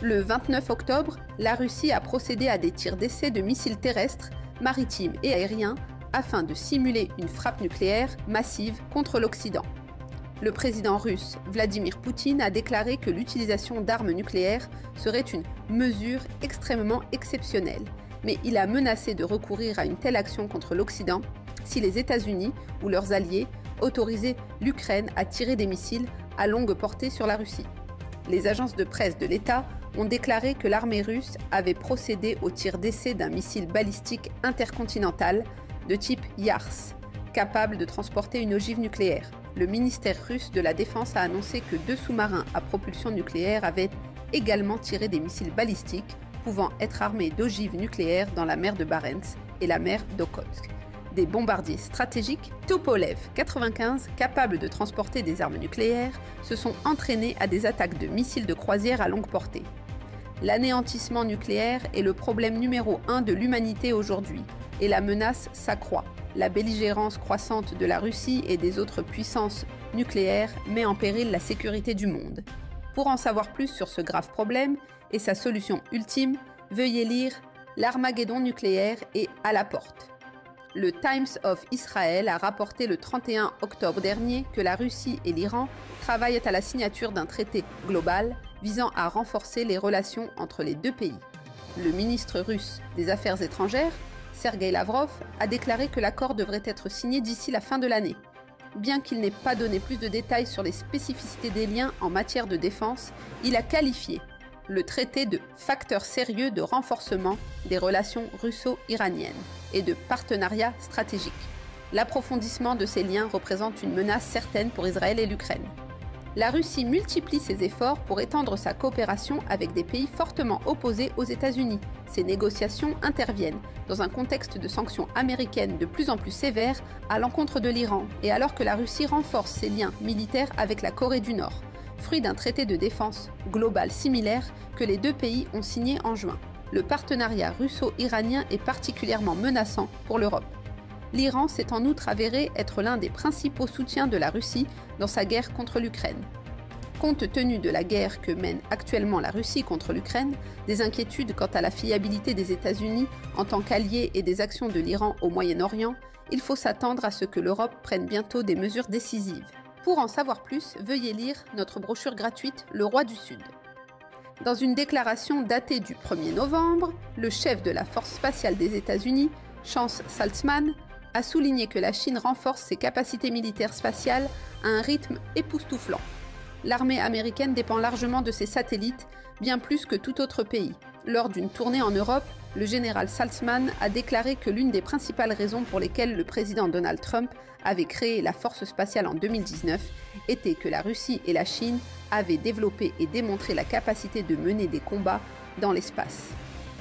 Le 29 octobre, la Russie a procédé à des tirs d'essai de missiles terrestres, maritimes et aériens afin de simuler une frappe nucléaire massive contre l'Occident. Le président russe Vladimir Poutine a déclaré que l'utilisation d'armes nucléaires serait une mesure extrêmement exceptionnelle, mais il a menacé de recourir à une telle action contre l'Occident si les États-Unis ou leurs alliés autorisaient l'Ukraine à tirer des missiles à longue portée sur la Russie. Les agences de presse de l'État ont déclaré que l'armée russe avait procédé au tir d'essai d'un missile balistique intercontinental de type Yars, capable de transporter une ogive nucléaire. Le ministère russe de la Défense a annoncé que 2 sous-marins à propulsion nucléaire avaient également tiré des missiles balistiques pouvant être armés d'ogives nucléaires dans la mer de Barents et la mer d'Okhotsk. Des bombardiers stratégiques Tupolev 95, capables de transporter des armes nucléaires, se sont entraînés à des attaques de missiles de croisière à longue portée. L'anéantissement nucléaire est le problème numéro 1 de l'humanité aujourd'hui, et la menace s'accroît. La belligérance croissante de la Russie et des autres puissances nucléaires met en péril la sécurité du monde. Pour en savoir plus sur ce grave problème et sa solution ultime, veuillez lire « L'Armageddon nucléaire est à la porte ». Le Times of Israel a rapporté le 31 octobre dernier que la Russie et l'Iran travaillent à la signature d'un traité global visant à renforcer les relations entre les deux pays. Le ministre russe des Affaires étrangères, Sergueï Lavrov, a déclaré que l'accord devrait être signé d'ici la fin de l'année. Bien qu'il n'ait pas donné plus de détails sur les spécificités des liens en matière de défense, il a qualifié le traité de facteur sérieux de renforcement des relations russo-iraniennes et de partenariat stratégique. L'approfondissement de ces liens représente une menace certaine pour Israël et l'Ukraine. La Russie multiplie ses efforts pour étendre sa coopération avec des pays fortement opposés aux États-Unis. Ces négociations interviennent dans un contexte de sanctions américaines de plus en plus sévères à l'encontre de l'Iran et alors que la Russie renforce ses liens militaires avec la Corée du Nord, fruit d'un traité de défense global similaire que les deux pays ont signé en juin. Le partenariat russo-iranien est particulièrement menaçant pour l'Europe. L'Iran s'est en outre avéré être l'un des principaux soutiens de la Russie dans sa guerre contre l'Ukraine. Compte tenu de la guerre que mène actuellement la Russie contre l'Ukraine, des inquiétudes quant à la fiabilité des États-Unis en tant qu'alliés et des actions de l'Iran au Moyen-Orient, il faut s'attendre à ce que l'Europe prenne bientôt des mesures décisives. Pour en savoir plus, veuillez lire notre brochure gratuite « Le roi du Sud ». Dans une déclaration datée du 1er novembre, le chef de la Force spatiale des États-Unis, Chance Saltzman, a souligné que la Chine renforce ses capacités militaires spatiales à un rythme époustouflant. L'armée américaine dépend largement de ses satellites, bien plus que tout autre pays. Lors d'une tournée en Europe, le général Saltzman a déclaré que l'une des principales raisons pour lesquelles le président Donald Trump avait créé la force spatiale en 2019 était que la Russie et la Chine avaient développé et démontré la capacité de mener des combats dans l'espace.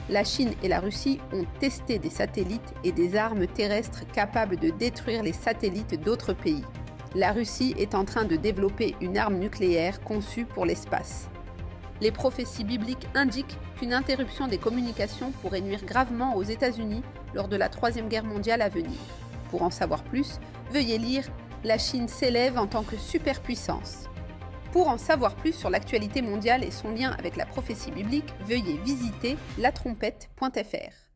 La Chine et la Russie ont testé des satellites et des armes terrestres capables de détruire les satellites d'autres pays. La Russie est en train de développer une arme nucléaire conçue pour l'espace. Les prophéties bibliques indiquent qu'une interruption des communications pourrait nuire gravement aux États-Unis lors de la Troisième Guerre mondiale à venir. Pour en savoir plus, veuillez lire « La Chine s'élève en tant que superpuissance ». Pour en savoir plus sur l'actualité mondiale et son lien avec la prophétie biblique, veuillez visiter latrompette.fr.